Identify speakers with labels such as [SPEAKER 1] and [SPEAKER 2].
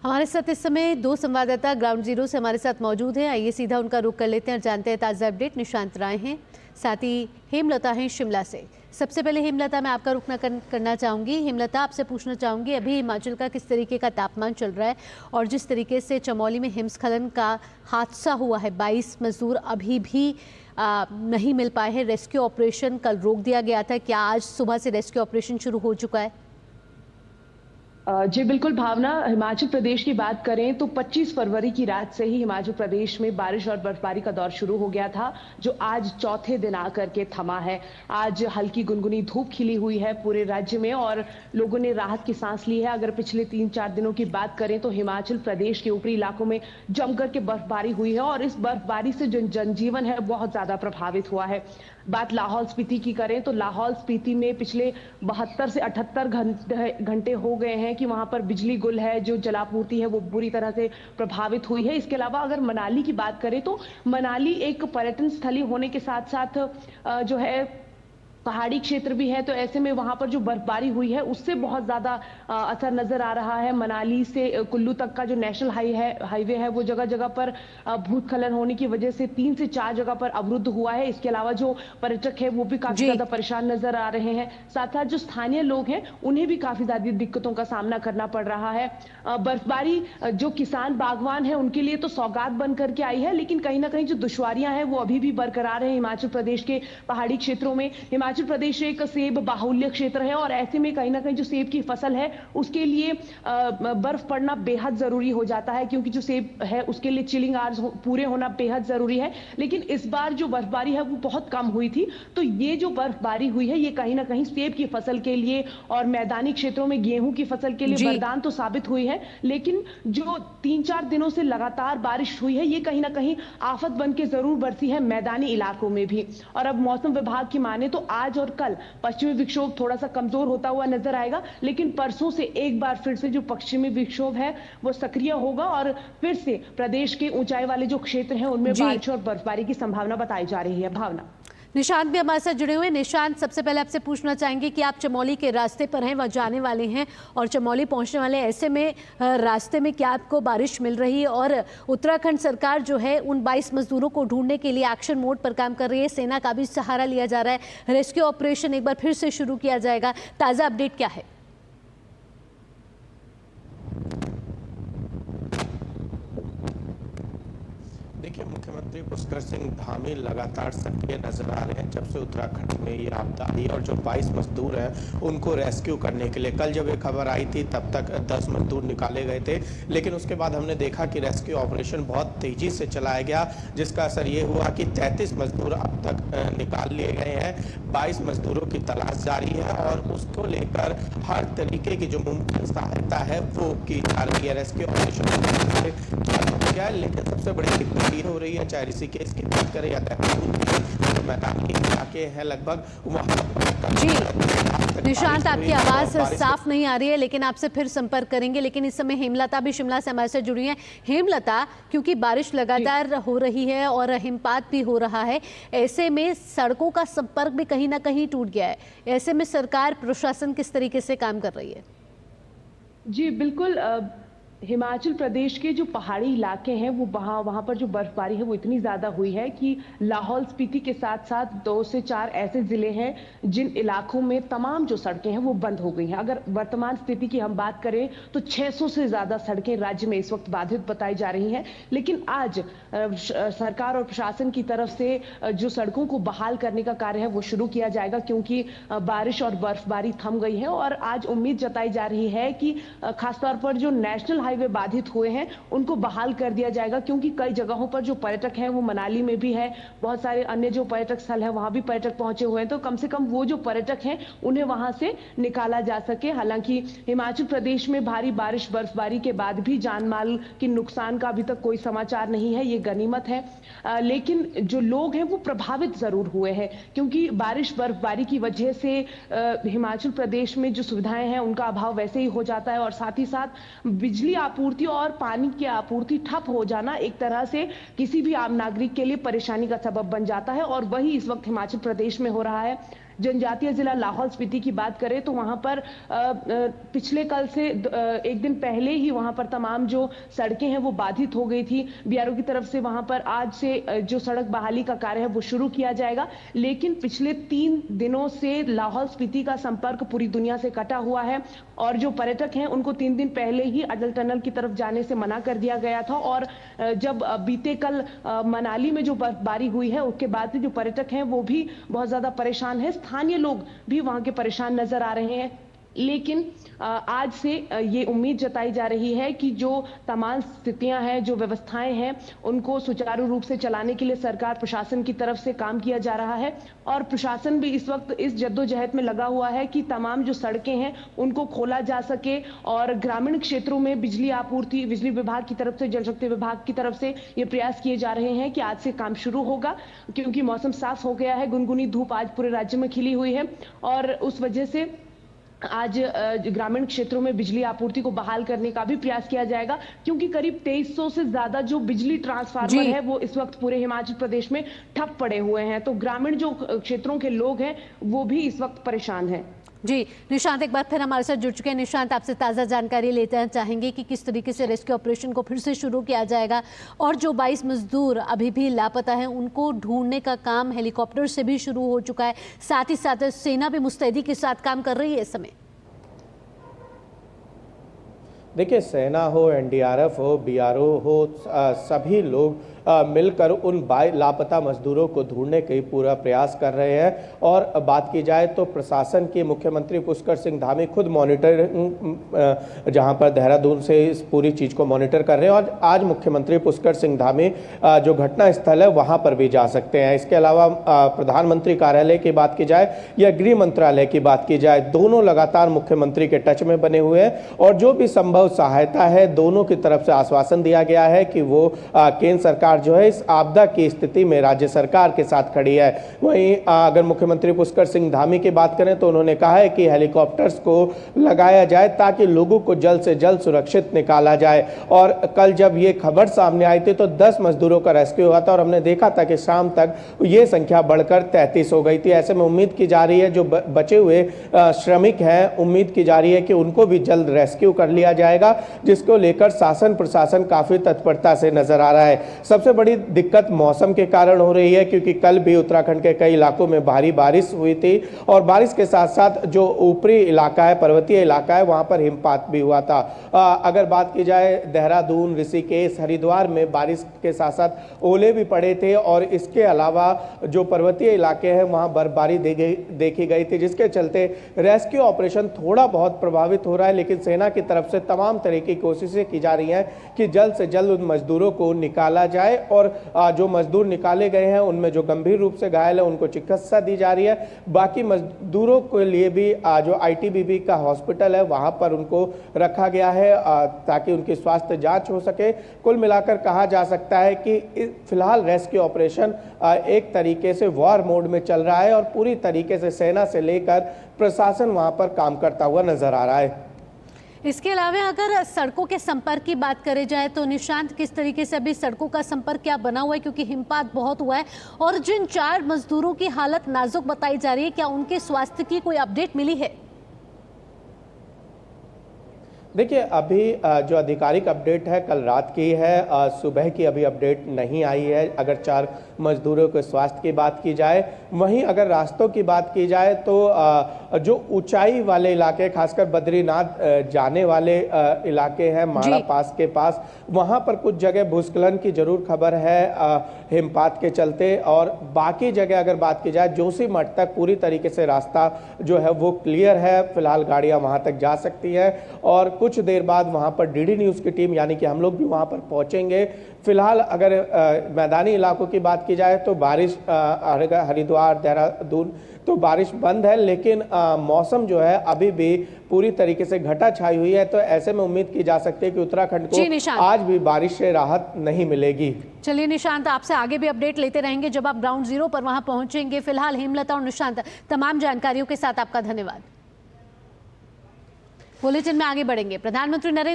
[SPEAKER 1] हमारे साथ इस समय दो संवाददाता ग्राउंड जीरो से हमारे साथ मौजूद हैं। आइए सीधा उनका रुख कर लेते हैं और जानते हैं ताज़ा अपडेट। निशांत राय हैं, साथ ही हेमलता हैं शिमला से। सबसे पहले हेमलता, मैं आपका रुख करना चाहूँगी। हेमलता, आपसे पूछना चाहूँगी अभी हिमाचल का किस तरीके का तापमान चल रहा है, और जिस तरीके से चमोली में हिमस्खलन का हादसा हुआ है, 22 मजदूर अभी भी नहीं मिल पाए हैं। रेस्क्यू ऑपरेशन कल रोक दिया गया था, क्या आज सुबह से रेस्क्यू ऑपरेशन शुरू हो चुका है?
[SPEAKER 2] जी बिल्कुल भावना, हिमाचल प्रदेश की बात करें तो 25 फरवरी की रात से ही हिमाचल प्रदेश में बारिश और बर्फबारी का दौर शुरू हो गया था, जो आज चौथे दिन आकर के थमा है। आज हल्की गुनगुनी धूप खिली हुई है पूरे राज्य में और लोगों ने राहत की सांस ली है। अगर पिछले 3-4 दिनों की बात करें तो हिमाचल प्रदेश के ऊपरी इलाकों में जमकर के बर्फबारी हुई है और इस बर्फबारी से जो जनजीवन है बहुत ज्यादा प्रभावित हुआ है। बात लाहौल स्पीति की करें तो लाहौल स्पीति में पिछले 72 से 78 घंटे हो गए हैं कि वहां पर बिजली गुल है, जो जलापूर्ति है वो बुरी तरह से प्रभावित हुई है। इसके अलावा अगर मनाली की बात करें तो मनाली एक पर्यटन स्थली होने के साथ साथ जो है पहाड़ी क्षेत्र भी है, तो ऐसे में वहां पर जो बर्फबारी हुई है उससे बहुत ज्यादा असर नजर आ रहा है। मनाली से कुल्लू तक का जो नेशनल हाईवे है वो जगह जगह पर भूस्खलन होने की वजह से 3 से 4 जगह पर अवरुद्ध हुआ है। इसके अलावा जो पर्यटक है वो भी काफी ज्यादा परेशान नजर आ रहे हैं। साथ साथ जो स्थानीय लोग हैं उन्हें भी काफी ज्यादा दिक्कतों का सामना करना पड़ रहा है। बर्फबारी जो किसान बागवान है उनके लिए तो सौगात बन करके आई है, लेकिन कहीं ना कहीं जो दुश्वारियां हैं वो अभी भी बरकरार है हिमाचल प्रदेश के पहाड़ी क्षेत्रों में। हिमाचल प्रदेश एक सेब बाहुल्य क्षेत्र है और ऐसे में कहीं ना कहीं जो सेब की फसल है उसके लिए बर्फ पड़ना बेहद जरूरी हो जाता है, क्योंकि जो सेब है उसके लिए चिलिंग आवर्स पूरे होना बेहद जरूरी है। लेकिन इस बार जो बर्फबारी है वो बहुत कम हुई थी, तो ये जो बर्फबारी हुई है ये कहीं ना कहीं सेब की फसल के लिए और मैदानी क्षेत्रों में गेहूं की फसल के लिए वरदान तो साबित हुई है। लेकिन जो 3-4 दिनों से लगातार बारिश हुई है ये कहीं ना कहीं आफत बन के जरूर बरसी है मैदानी इलाकों में भी। और अब मौसम विभाग की माने तो आज और कल पश्चिमी विक्षोभ थोड़ा सा कमजोर होता हुआ नजर आएगा, लेकिन परसों से एक बार फिर से जो पश्चिमी विक्षोभ है वो सक्रिय होगा और फिर से प्रदेश के ऊंचाई वाले जो क्षेत्र हैं उनमें बारिश और बर्फबारी की संभावना बताई जा रही है। भावना,
[SPEAKER 1] निशांत भी हमारे साथ जुड़े हुए। निशांत, सबसे पहले आपसे पूछना चाहेंगे कि आप चमोली के रास्ते पर हैं, वह जाने वाले हैं और चमोली पहुंचने वाले हैं। ऐसे में रास्ते में क्या आपको बारिश मिल रही है, और उत्तराखंड सरकार जो है उन 22 मजदूरों को ढूंढने के लिए एक्शन मोड पर काम कर रही है, सेना का भी सहारा लिया जा रहा है, रेस्क्यू ऑपरेशन एक बार फिर से शुरू किया जाएगा, ताज़ा अपडेट क्या है?
[SPEAKER 3] देखिए, मुख्यमंत्री पुष्कर सिंह धामी लगातार सक्रिय नजर आ रहे हैं जब से उत्तराखंड में ये आपदा आई और जो 22 मजदूर हैं उनको रेस्क्यू करने के लिए कल जब ये खबर आई थी तब तक 10 मजदूर निकाले गए थे, लेकिन उसके बाद हमने देखा कि रेस्क्यू ऑपरेशन बहुत तेजी से चलाया गया, जिसका असर ये हुआ कि 33 मजदूर अब तक निकाल लिए गए हैं। 22 मजदूरों की तलाश जारी है और उसको लेकर हर तरीके की जो मुमकिन सहायता है वो की जा रही है। रेस्क्यू ऑपरेशन क्या, लेकिन सबसे बड़ी दिक्कत ये हो रही है, चाहे ऋषिकेश की बात करें या जो मैदानी इलाके हैं लगभग वहाँ।
[SPEAKER 1] जी निशांत, आपकी आवाज़ साफ नहीं आ रही है, लेकिन आपसे फिर संपर्क करेंगे। लेकिन इस समय हेमलता भी शिमला से हमारे साथ जुड़ी है। हेमलता, क्योंकि बारिश लगातार हो रही है और हिमपात भी हो रहा है, ऐसे में सड़कों का संपर्क भी कहीं ना कहीं टूट गया है। ऐसे में सरकार, प्रशासन किस तरीके से काम कर रही है?
[SPEAKER 2] जी बिल्कुल, हिमाचल प्रदेश के जो पहाड़ी इलाके हैं वो वहाँ पर जो बर्फबारी है वो इतनी ज़्यादा हुई है कि लाहौल स्पीति के साथ साथ 2 से 4 ऐसे ज़िले हैं जिन इलाकों में तमाम जो सड़कें हैं वो बंद हो गई हैं। अगर वर्तमान स्थिति की हम बात करें तो 600 से ज़्यादा सड़कें राज्य में इस वक्त बाधित बताई जा रही हैं। लेकिन आज सरकार और प्रशासन की तरफ से जो सड़कों को बहाल करने का कार्य है वो शुरू किया जाएगा, क्योंकि बारिश और बर्फबारी थम गई है और आज उम्मीद जताई जा रही है कि खासतौर पर जो नेशनल हाईवे बाधित हुए हैं उनको बहाल कर दिया जाएगा, क्योंकि कई जगहों पर जो पर्यटक हैं वो मनाली में भी है, बहुत सारे अन्य जो पर्यटक स्थल है वहां भी पर्यटक पहुंचे हुए हैं, तो कम से कम वो जो पर्यटक हैं उन्हें वहां से निकाला जा सके। हालांकि हिमाचल प्रदेश में भारी बारिश बर्फबारी के बाद भी जान माल के नुकसान का अभी तक कोई समाचार नहीं है, ये गनीमत है। लेकिन जो लोग हैं वो प्रभावित जरूर हुए हैं, क्योंकि बारिश बर्फबारी की वजह से हिमाचल प्रदेश में जो सुविधाएं हैं उनका अभाव वैसे ही हो जाता है और साथ ही साथ बिजली आपूर्ति और पानी की आपूर्ति ठप हो जाना एक तरह से किसी भी आम नागरिक के लिए परेशानी का सबब बन जाता है, और वही इस वक्त हिमाचल प्रदेश में हो रहा है। जनजातीय जिला लाहौल स्पीति की बात करें तो वहां पर पिछले कल से एक दिन पहले ही वहां पर तमाम जो सड़कें हैं वो बाधित हो गई थी। बीआरओ की तरफ से वहां पर आज से जो सड़क बहाली का कार्य है वो शुरू किया जाएगा, लेकिन पिछले 3 दिनों से लाहौल स्पीति का संपर्क पूरी दुनिया से कटा हुआ है और जो पर्यटक हैं उनको 3 दिन पहले ही अटल टनल की तरफ जाने से मना कर दिया गया था। और जब बीते कल मनाली में जो बर्फबारी हुई है उसके बाद से जो पर्यटक हैं वो भी बहुत ज्यादा परेशान है, स्थानीय लोग भी वहां के परेशान नजर आ रहे हैं। लेकिन आज से ये उम्मीद जताई जा रही है कि जो तमाम स्थितियां हैं, जो व्यवस्थाएं हैं, उनको सुचारू रूप से चलाने के लिए सरकार प्रशासन की तरफ से काम किया जा रहा है और प्रशासन भी इस वक्त इस जद्दोजहद में लगा हुआ है कि तमाम जो सड़कें हैं उनको खोला जा सके और ग्रामीण क्षेत्रों में बिजली आपूर्ति, बिजली विभाग की तरफ से, जल शक्ति विभाग की तरफ से ये प्रयास किए जा रहे हैं कि आज से काम शुरू होगा, क्योंकि मौसम साफ हो गया है। गुनगुनी धूप आज पूरे राज्य में खिली हुई है और उस वजह से आज ग्रामीण क्षेत्रों में बिजली आपूर्ति को बहाल करने का भी प्रयास किया जाएगा, क्योंकि करीब 2300 से ज्यादा जो बिजली ट्रांसफार्मर है वो इस वक्त पूरे हिमाचल प्रदेश में ठप पड़े हुए हैं। तो ग्रामीण जो क्षेत्रों के लोग हैं वो भी इस वक्त परेशान हैं।
[SPEAKER 1] जी निशांत, एक बार फिर हमारे साथ जुड़ चुके हैं। निशांत, आपसे ताज़ा जानकारी लेते चाहेंगे कि किस तरीके से रेस्क्यू ऑपरेशन को फिर से शुरू किया जाएगा और जो 22 मजदूर अभी भी लापता हैं उनको ढूंढने का काम हेलीकॉप्टर से भी शुरू हो चुका है, साथ ही साथ सेना भी मुस्तैदी के साथ काम कर रही है इस समय।
[SPEAKER 3] देखिए, सेना हो, एनडीआरएफ हो, बीआरओ हो, सभी लोग मिलकर उन लापता मजदूरों को ढूंढने के पूरा प्रयास कर रहे हैं। और बात की जाए तो प्रशासन के मुख्यमंत्री पुष्कर सिंह धामी खुद मॉनिटर, जहां पर देहरादून से इस पूरी चीज़ को मॉनिटर कर रहे हैं और आज मुख्यमंत्री पुष्कर सिंह धामी जो घटना स्थल है वहां पर भी जा सकते हैं। इसके अलावा प्रधानमंत्री कार्यालय की बात की जाए या गृह मंत्रालय की बात की जाए, दोनों लगातार मुख्यमंत्री के टच में बने हुए हैं और जो भी संभव सहायता है दोनों की तरफ से आश्वासन दिया गया है कि वो केंद्र सरकार जो है इस आपदा की स्थिति में राज्य सरकार के साथ खड़ी है। वहीं अगर मुख्यमंत्री पुष्कर सिंह धामी की बात करें तो उन्होंने कहा है कि हेलीकॉप्टर्स को लगाया जाए ताकि लोगों को जल्द से जल्द सुरक्षित निकाला जाए। और कल जब ये खबर सामने आई थी तो 10 मजदूरों का रेस्क्यू हुआ था और हमने देखा था कि शाम तक ये संख्या बढ़कर 33 हो गई थी। ऐसे में उम्मीद की जा रही है जो बचे हुए श्रमिक हैं, उम्मीद की जा रही है कि उनको भी जल्द रेस्क्यू कर लिया जाएगा, जिसको लेकर शासन प्रशासन काफी तत्परता से नजर आ रहा है। सबसे बड़ी दिक्कत मौसम के कारण हो रही है, क्योंकि कल भी उत्तराखंड के कई इलाकों में भारी बारिश हुई थी और बारिश के साथ साथ जो ऊपरी इलाका है, पर्वतीय इलाका है, वहां पर हिमपात भी हुआ था। अगर बात की जाए देहरादून, ऋषिकेश, हरिद्वार में बारिश के साथ साथ ओले भी पड़े थे और इसके अलावा जो पर्वतीय इलाके हैं वहां बर्फबारी देखी गई थी, जिसके चलते रेस्क्यू ऑपरेशन थोड़ा बहुत प्रभावित हो रहा है। लेकिन सेना की तरफ से तमाम तरह की कोशिशें की जा रही हैं कि जल्द से जल्द उन मजदूरों को निकाला जाए और जो मजदूर निकाले गए हैं उनमें जो गंभीर रूप से घायल है उनको चिकित्सा दी जा रही है। बाकी मजदूरों के लिए भी जो आईटीबीपी का हॉस्पिटल है वहां पर उनको रखा गया है ताकि उनकी स्वास्थ्य जांच हो सके। कुल मिलाकर कहा जा सकता है कि फिलहाल रेस्क्यू ऑपरेशन एक तरीके से वॉर मोड में चल रहा है और पूरी तरीके से सेना से लेकर प्रशासन वहां पर काम करता हुआ नजर आ रहा है।
[SPEAKER 1] इसके अलावा अगर सड़कों के संपर्क की बात करें जाए तो निशांत, किस तरीके से अभी सड़कों का संपर्क क्या बना हुआ है, क्योंकि हिमपात बहुत हुआ है और जिन 4 मजदूरों की हालत नाजुक बताई जा रही है, क्या उनके स्वास्थ्य की कोई अपडेट मिली है?
[SPEAKER 3] देखिए, अभी जो आधिकारिक अपडेट है कल रात की है, सुबह की अभी अपडेट नहीं आई है। अगर 4 मजदूरों के स्वास्थ्य की बात की जाए, वहीं अगर रास्तों की बात की जाए तो जो ऊंचाई वाले इलाके, खासकर बद्रीनाथ जाने वाले इलाके हैं माड़ा पास के पास, वहां पर कुछ जगह भूस्खलन की जरूर खबर है हिमपात के चलते। और बाकी जगह अगर बात की जाए जोशीमठ तक पूरी तरीके से रास्ता जो है वो क्लियर है, फिलहाल गाड़ियां वहां तक जा सकती हैं और कुछ देर बाद वहां पर डीडी न्यूज़ की टीम यानी कि हम लोग भी वहां पर पहुंचेंगे। फिलहाल अगर मैदानी इलाकों की बात की जाए तो बारिश हरिद्वार, देहरादून तो बारिश बंद है, लेकिन मौसम जो है अभी भी पूरी तरीके से घटा छाई हुई है। तो ऐसे में उम्मीद की जा सकती है कि उत्तराखंड को आज भी बारिश से राहत नहीं मिलेगी।
[SPEAKER 1] चलिए निशांत, आपसे आगे भी अपडेट लेते रहेंगे जब आप ग्राउंड जीरो पर वहां पहुंचेंगे। फिलहाल हेमलता और निशांत, तमाम जानकारियों के साथ आपका धन्यवाद। बुलेटिन में आगे बढ़ेंगे। प्रधानमंत्री नरेंद्र